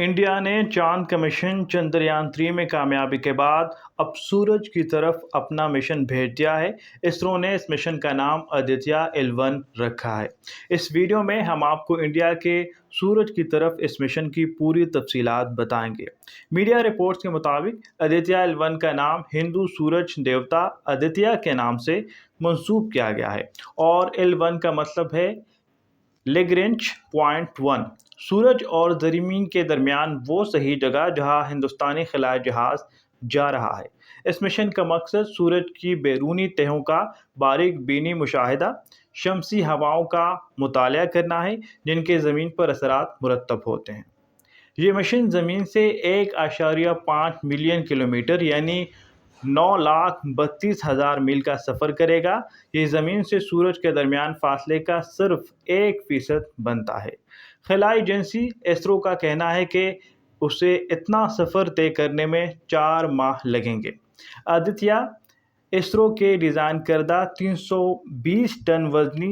India ने चांद का मिशन चंद्रयान-3 में कामयाबी के बाद अब सूरज की तरफ अपना मिशन भेज दिया है। इसरो ने इस मिशन का नाम आदित्य L1 रखा है। इस वीडियो में हम आपको इंडिया के सूरज की तरफ इस मिशन की पूरी तफसीलात बताएंगे। मीडिया रिपोर्ट्स के मुताबिक आदित्य L1 का नाम हिंदू सूरज देवता आदित्य के नाम से मंसूब किया गया है और L1 का मतलब है लैग्रेंज पॉइंट 1, सूरज और ज़मीन के दरमियान वो सही जगह जहां हिंदुस्तानी खलाई जहाज़ जा रहा है। इस मिशन का मकसद सूरज की बैरूनी तहों का बारीक बीनी मुशाहिदा, शमसी हवाओं का मुताला करना है जिनके ज़मीन पर असरात मुरतब होते हैं। ये मिशन ज़मीन से 1.5 मिलियन किलोमीटर यानी 9,32,000 मील का सफ़र करेगा। ये ज़मीन से सूरज के दरमियान फासले का सिर्फ 1% बनता है। खलाई एजेंसी इसरो का कहना है कि उसे इतना सफ़र तय करने में 4 माह लगेंगे। आदित्य इसरो के डिज़ाइन करदा 320 टन वज़नी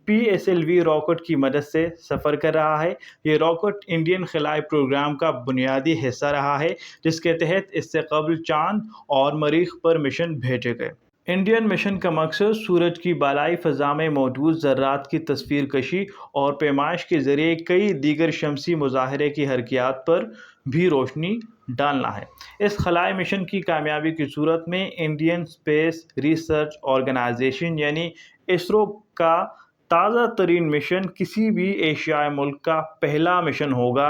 PSLV रॉकेट की मदद से सफ़र कर रहा है। ये रॉकेट इंडियन खलाई प्रोग्राम का बुनियादी हिस्सा रहा है, जिसके तहत इससे कबल चांद और मरीख पर मिशन भेजे गए। इंडियन मिशन का मकसद सूरज की बालाई फ़ज़ा में मौजूद ज़र्रात की तस्वीर कशी और पैमाइश के ज़रिए कई दीगर शमसी मुज़ाहरे की हरकियात पर भी रोशनी डालना है। इस खलाई मिशन की कामयाबी की सूरत में इंडियन स्पेस रिसर्च ऑर्गेनाइजेशन यानी इसरो का ताज़ा तरीन मिशन किसी भी एशियाई मुल्क का पहला मिशन होगा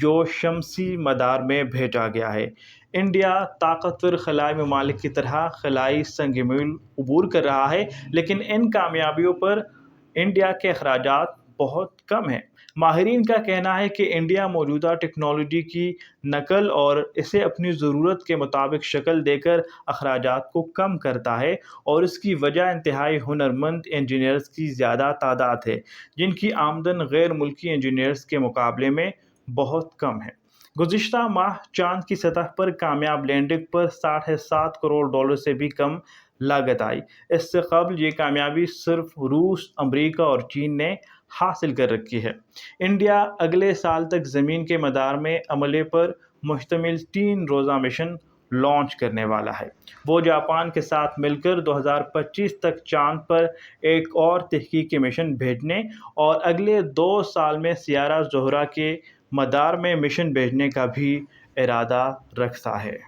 जो शमसी मदार में भेजा गया है। इंडिया ताकतवर खलाई ममालिक की तरह खलाई संग मील अबूर कर रहा है, लेकिन इन कामयाबियों पर इंडिया के अखराजात बहुत कम हैं। माहिरीन का कहना है कि इंडिया मौजूदा टेक्नोलॉजी की नकल और इसे अपनी ज़रूरत के मुताबिक शक्ल देकर अखराजात को कम करता है और इसकी वजह इंतहाई हुनरमंद इंजीनियर्स की ज़्यादा तादाद है, जिनकी आमदन गैर मुल्की इंजीनियर्स के मुकाबले में बहुत कम है। गुज़िश्ता माह चांद की सतह पर कामयाब लैंडिंग पर $7.5 करोड़ से भी कम लागत आई। इससे कबल ये कामयाबी सिर्फ रूस, अमेरिका और चीन ने हासिल कर रखी है। इंडिया अगले साल तक ज़मीन के मदार में अमले पर मुश्तमिल 3 रोज़ा मिशन लॉन्च करने वाला है। वो जापान के साथ मिलकर 2025 तक चांद पर एक और तहकीकी मिशन भेजने और अगले 2 साल में सियारा ज़ोहरा के मदार में मिशन भेजने का भी इरादा रखता है।